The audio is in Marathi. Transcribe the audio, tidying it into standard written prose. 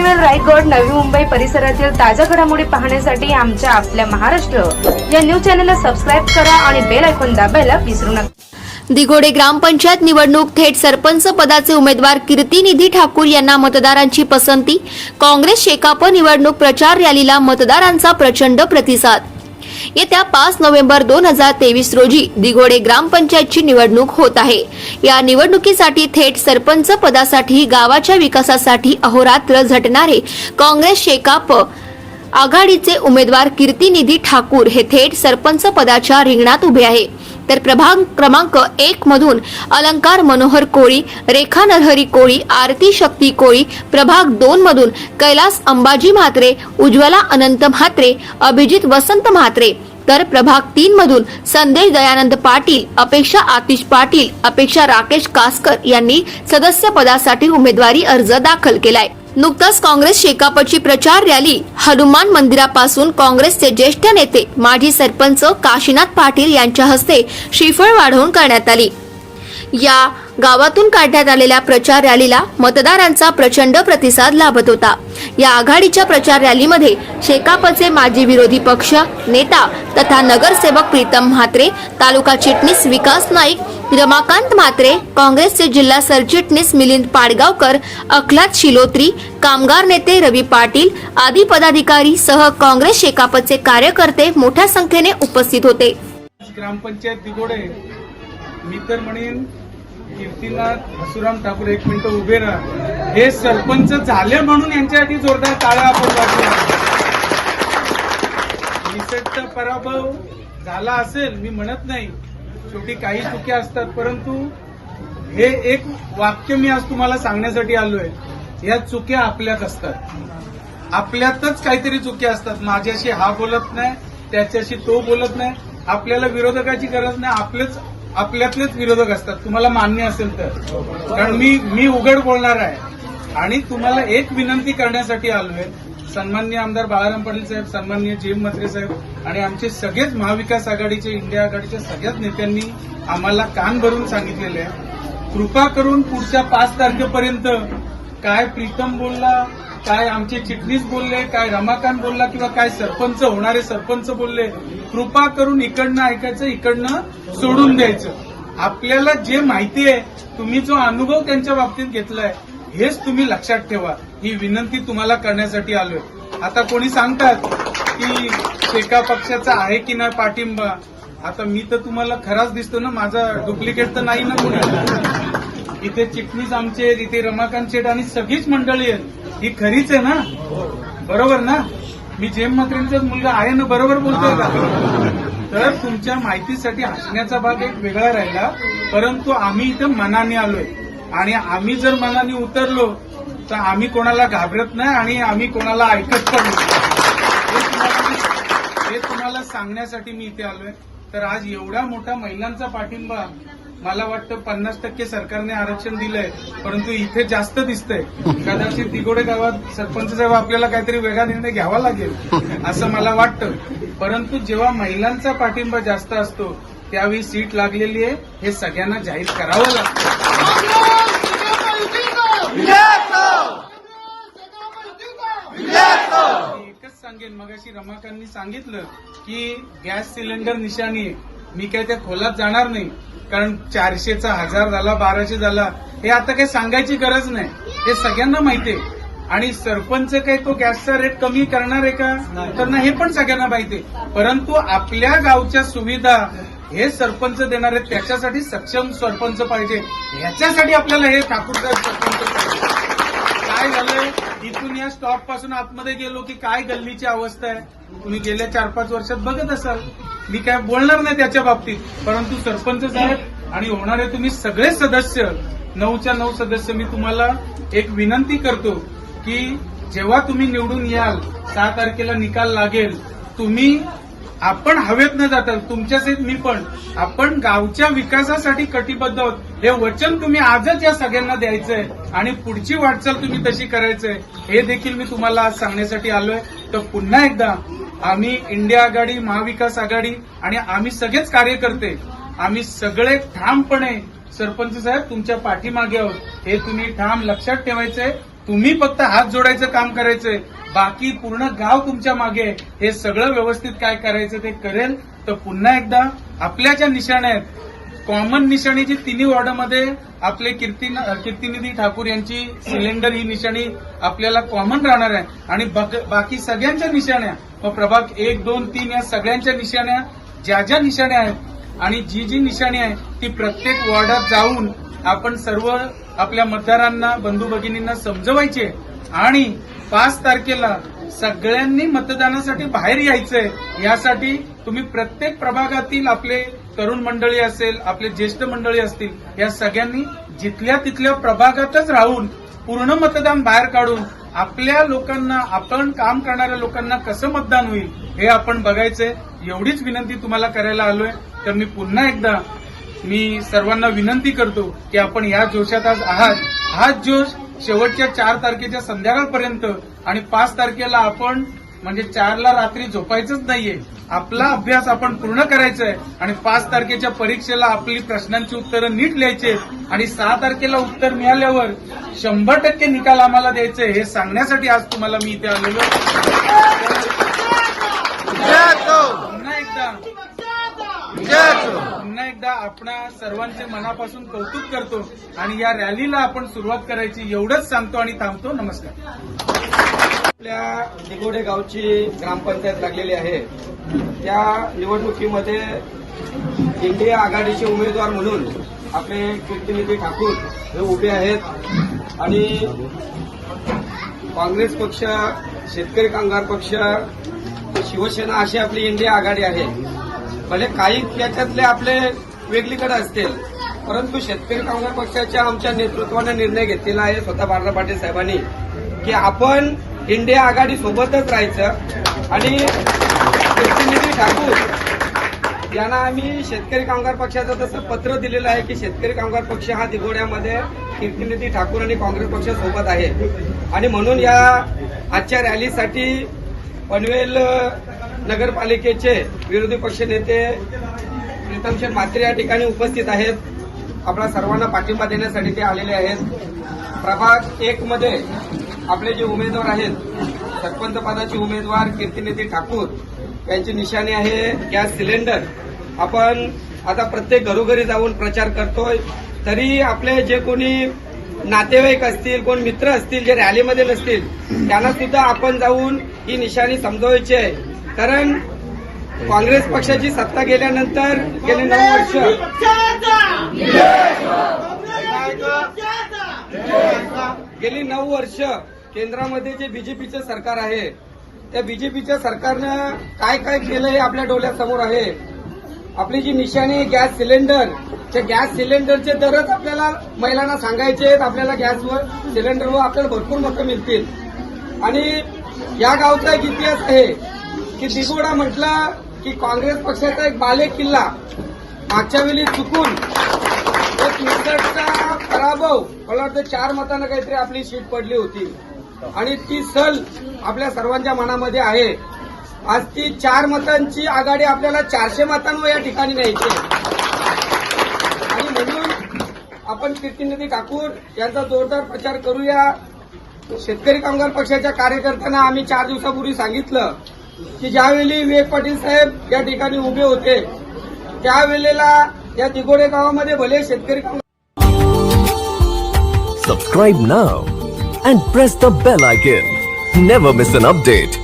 पनवेल, रायगड, नवी मुंबई परिसरातील ताज्या घडामोडी पाहण्यासाठी आमच्या आपल्या महाराष्ट्र या न्यूज चॅनलला सबस्क्राईब करा आणि बेल आयकॉन दाबायला विसरू नका। दिघोडे ग्रामपंचायत निवडणूक थेट सरपंच पदाचे उमेदवार कीर्तिनिधी ठाकूर यांना मतदारांची पसंती। काँग्रेस शेकाप निवडणूक प्रचार रॅलीला मतदारांचा प्रचंड प्रतिसाद। येत्या 5 नोव्हेंबर 2023 रोजी दिघोडे ग्रामपंचायतची निवडणूक होत आहे। या निवडणुकीसाठी थेट सरपंच पदासाठी गावाच्या विकासासाठी अहोरात्र झटणारे काँग्रेस शेकाप आघाडीचे उमेदवार कीर्तिनिधी ठाकूर हे थेट सरपंच पदाच्या रिंगणात उभे आहे। तर प्रभाग क्रमांक 1 मधून अलंकार मनोहर कोळी, रेखा नरहरी कोळी, आरती शक्ती कोळी, प्रभाग 2 मधून कैलास अंबाजी म्हात्रे, उज्ज्वला अनंत म्हात्रे, अभिजित वसंत म्हात्रे, तर प्रभाग 3 मधून संदेश दयानंद पाटील, अपेक्षा आतिश पाटील, अपेक्षा राकेश कासकर यांनी सदस्य पदासाठी उमेदवारी अर्ज दाखल केलाय। नुकताच काँग्रेस शेकापची प्रचार रॅली हनुमान मंदिरापासून काँग्रेसचे ज्येष्ठ नेते माजी सरपंच काशीनाथ पाटील यांच्या हस्ते श्रीफळ वाढवून करण्यात आली। या गावातून काढण्यात आलेल्या प्रचार रॅलीला मतदारांचा प्रचंड प्रतिसाद लाभत होता। या आघाडीच्या प्रचार रॅलीमध्ये शेकापचे माजी विरोधी पक्ष नेता तथा नगरसेवक प्रीतम म्हात्रे, तालुका चिटणीस विकास नाईक, रमाकांत म्हात्रे, काँग्रेसचे जिल्हा सरचिटणीस मिलिंद पाडगावकर, अखलात शिलोत्री, कामगार नेते रवी पाटील आदी पदाधिकारी सह काँग्रेस शेकापचे कार्यकर्ते मोठ्या संख्येने उपस्थित होते। ग्रामपंचायत दिघोडे मी तर म्हणेन कीर्तिनाथ हसुराम ठाकूर 1 मिनिट उभे राहा। हे सरपंच झाले म्हणून यांच्यासाठी जोरदार टाळ्या आपण वाजवल्या। निसटता पराभव झाला असेल मी म्हणत नाही, शेवटी काही चुक्या असतात, परंतु हे एक वाक्य मी आज तुम्हाला सांगण्यासाठी आलोय। या चुक्या आपल्यात असतात, आपल्यातच काहीतरी चुक्या असतात। माझ्याशी हा बोलत नाही, त्याच्याशी तो बोलत नाही, आपल्याला विरोधकाची गरज नाही, आपल्यातलेच विरोधक असतात। तुम्हाला मान्य असेल तर, कारण मी उघड बोलणार आहे आणि तुम्हाला एक विनंती करण्यासाठी आलोय। सन्माननीय आमदार बाळाराम पाटील साहेब, सन्माननीय जी एम म्हात्रे साहेब आणि आमचे सगळेच महाविकास आघाडीचे, इंडिया आघाडीच्या सगळ्याच नेत्यांनी आम्हाला कान भरून सांगितलेले आहे, कृपा करून पुढच्या 5 तारखेपर्यंत काय प्रीतम बोलला, काय आमचे चिटणीस बोलले, काय रमाकांत बोलला किंवा काय सरपंच होणारे सरपंच बोलले, कृपा करून इकडनं ऐकायचं, इकडनं सोडून द्यायचं। आपल्याला जे माहिती आहे, तुम्ही जो अनुभव त्यांच्या बाबतीत घेतलाय, हेच तुम्ही लक्षात ठेवा। ही विनंती तुम्हाला करण्यासाठी आलोय। आता कोणी सांगतात की शेका पक्षाचा आहे की नाही पाठिंबा, आता मी तर तुम्हाला खराच दिसतो ना, माझा डुप्लिकेट तर नाही ना कोणी। इथे चिटणीस आमचे, इथे रमाकांत शेठ आणि सगळीच मंडळी आहेत, ही खरीच आहे ना, बरोबर ना? मी जेम म्हात्रेंचाच मुलगा आहे ना, बरोबर बोलतोय का? तर तुमच्या माहितीसाठी हसण्याचा भाग एक वेगळा राहिला, परंतु आम्ही इथं मनाने आलोय आणि आम्ही जर मनाने उतरलो तर आम्ही कोणाला घाबरत नाही आणि आम्ही कोणाला ऐकत पण नाही। हे तुम्हाला सांगण्यासाठी मी इथे आलोय। तर आज एवढा मोठा महिलांचा पाठिंबा, मला वाटतं 50% सरकारने आरक्षण दिलंय, परंतु इथे जास्त दिसतंय। कदाचित दिघोडे गावात सरपंच साहेब आपल्याला काहीतरी वेगळा निर्णय घ्यावा लागेल असं मला वाटतं, परंतु जेव्हा महिलांचा पाठिंबा जास्त असतो त्यावेळी सीट लागलेली आहे हे सगळ्यांना जाहीर करावं लागतं। एकच सांगेन, मगाशी रमाकांनी सांगितलं की गॅस सिलेंडर निशाणी आहे, मी काय त्या खोलात जाणार नाही, कारण 400चा 1000 झाला, 1200 झाला, हे आता काही सांगायची गरज नाही, हे सगळ्यांना माहितीये। आणि सरपंच काही तो गॅसचा रेट कमी करणार आहे का, तर नाही, हे पण सगळ्यांना माहितीये, परंतु आपल्या गावच्या सुविधा हे सरपंच देणार आहेत, त्याच्यासाठी सक्षम सरपंच पाहिजे, ह्याच्यासाठी आपल्याला हे ठाकूर सरपंच पाहिजे। काय झालंय, इथून या स्टॉप पासून आतमध्ये गेलो की काय गल्लीची अवस्था आहे, तुम्ही गेल्या 4-5 वर्षात बघत असाल। मी काय बोलणार नाही त्याच्या बाबतीत, परंतु सरपंच साहेब आणि होणारे तुम्ही सगळे सदस्य, 9च्या 9 सदस्य, मी तुम्हाला एक विनंती करतो की जेव्हा तुम्ही निवडून याल, 6 तारखेला निकाल लागेल, तुम्ही आपण हवेत न जाता, तुमच्यासहित मी पण, आपण गावच्या विकासासाठी कटिबद्ध आहोत, हे वचन तुम्ही आजच या सगळ्यांना द्यायचंय आणि पुढची वाटचाल तुम्ही तशी करायचंय, हे देखील मी तुम्हाला आज सांगण्यासाठी आलोय। तर पुन्हा एकदा आम्ही इंडिया आघाडी, महाविकास आघाडी आणि आम्ही सगळेच कार्यकर्ते, आम्ही सगळे ठामपणे सरपंच साहेब तुमच्या पाठीमागे आहोत, हे तुम्ही ठाम लक्षात ठेवायचंय। तुम्ही फक्त हात जोडायचं काम करायचंय, बाकी पूर्ण गाव तुमच्या मागे आहे. हे सगळं व्यवस्थित काय करायचं ते करेल. तर पुन्हा एकदा आपल्या ज्या निशाण्या आहेत, कॉमन निशाणी जी तिन्ही वॉर्डामध्ये आपले कीर्तिनिधी ठाकूर यांची सिलेंडर ही निशाणी आपल्याला कॉमन राहणार आहे. आणि बाकी सगळ्यांच्या निशाण्या, मग प्रभाग 1, 2, 3 या सगळ्यांच्या निशाण्या ज्या निशाण्या आहेत आणि जी निशाणी आहे ती प्रत्येक वॉर्डात जाऊन आपण सर्व आपल्या मतदारांना, बंधू भगिनींना समजवायचे आणि 5 तारखेला सगळ्यांनी मतदानासाठी बाहेर यायचंय. यासाठी तुम्ही प्रत्येक प्रभागातील आपले तरुण मंडळी असेल, आपले ज्येष्ठ मंडळी असतील, या सगळ्यांनी जिथल्या तिथल्या प्रभागातच राहून पूर्ण मतदान बाहेर काढून आपल्या लोकांना, आपण काम करणाऱ्या लोकांना कसं मतदान होईल हे आपण बघायचंय. एवढीच विनंती तुम्हाला करायला आलोय. तर मी पुन्हा एकदा सर्वांना विनंती करतो की आपण या जोशात आज आहात. हाच जोश शेवटच्या 4 तारखेच्या संध्याकाळपर्यंत आणि 5 तारखेला आपण म्हणजे 4ला रात्री झोपायचंच नाहीये. आपला अभ्यास आपण पूर्ण करायचा आहे आणि 5 तारखेच्या परीक्षेला आपली प्रश्नांची उत्तरं नीट लिहायची आणि 6 तारखेला उत्तर मिळाल्यावर 100% निकाल आम्हाला द्यायचे हे सांगण्यासाठी आज तुम्हाला मी इथे आलेलो. पुन्हा एकदा आपणा सर्वांचे मनापासून कौतुक करतो आणि या रॅलीला आपण सुरुवात करायची एवढंच सांगतो आणि थांबतो. नमस्कार. आपल्या दिगोडे गावची ग्रामपंचायत लागलेली आहे. त्या निवडणुकीमध्ये इंडिया आघाडीचे उमेदवार म्हणून आपले कीर्तिनिधी ठाकूर हे उभे आहेत आणि काँग्रेस पक्ष, शेतकरी कामगार पक्ष, शिवसेना अशी आपली इंडिया आघाडी आहे. भले काही त्याच्यातले आपले वेगळीकडे असतील, परंतु शेतकरी कामगार पक्षाच्या आमच्या नेतृत्वाने निर्णय घेतलेला आहे स्वतः बाळासाहेब पाटील साहेबांनी की आपण इंडिया आघाडी सोबतच राहायचं आणि कीर्तिनिधी ठाकूर यांना आम्ही शेतकरी कामगार पक्षाचं तसं पत्र दिलेलं आहे की शेतकरी कामगार पक्ष हा दिगोड्यामध्ये कीर्तिनिधी ठाकूर आणि काँग्रेस पक्षासोबत आहे. आणि म्हणून या आजच्या रॅलीसाठी पनवेल नगरपालिकेचे विरोधी पक्ष नेते प्रीतमशेठ म्हात्रे या ठिकाणी उपस्थित आहेत. आपल्या सर्वांना पाठिंबा देण्यासाठी ते आलेले आहेत. प्रभाग 1 मध्ये आपले जे उमेदवार आहेत, सरपंच पदाचे उमेदवार कीर्तिनिधी ठाकूर यांची निशाणी आहे गॅस सिलेंडर. आपण आता प्रत्येक घरोघरी जाऊन प्रचार करतोय. तरी आपले जे कोणी नातेवाईक असतील, कोण मित्र असतील जे रॅलीमध्ये नसतील, त्यांना सुद्धा आपण जाऊन ही निशाणी समजवायची आहे. कारण काँग्रेस पक्षाची सत्ता गेल्यानंतर गेले 9 वर्ष गेली 9 वर्ष केंद्रामध्ये जे बीजेपीचं सरकार आहे, त्या बीजेपीच्या सरकारनं काय काय केलं हे आपल्या डोळ्यासमोर आहे. आपली जी निशाणी गॅस सिलेंडर, त्या गॅस सिलेंडरचे दरच आपल्याला महिलांना सांगायचे आहेत. आपल्याला गॅसवर सिलेंडरवर आपल्याला भरपूर मतं मिळतील. आणि या गावचा एक इतिहास आहे की दिगोडा म्हटलं की काँग्रेस पक्षाचा एक बाले किल्ला. मागच्या वेळी चुकून एक मिनिटचा पराभव, मला वाटतं 4 मतांना काहीतरी आपली सीट पडली होती आणि ती सल आपल्या सर्वांच्या मनामध्ये आहे. आज ती 4 मतांची आघाडी आपल्याला 400 मतांवर या ठिकाणी न्यायची आणि म्हणून आपण कीर्तिनिधी ठाकूर यांचा जोरदार प्रचार करूया. शेतकरी कामगार पक्षाच्या कार्यकर्त्यांना आम्ही 4 दिवसापूर्वी सांगितलं की ज्यावेळी विवेक पाटील साहेब या ठिकाणी उभे होते, त्यावेळेला या दिगोडे गावामध्ये भले शेतकरी Subscribe now and press the bell icon. Never miss an update.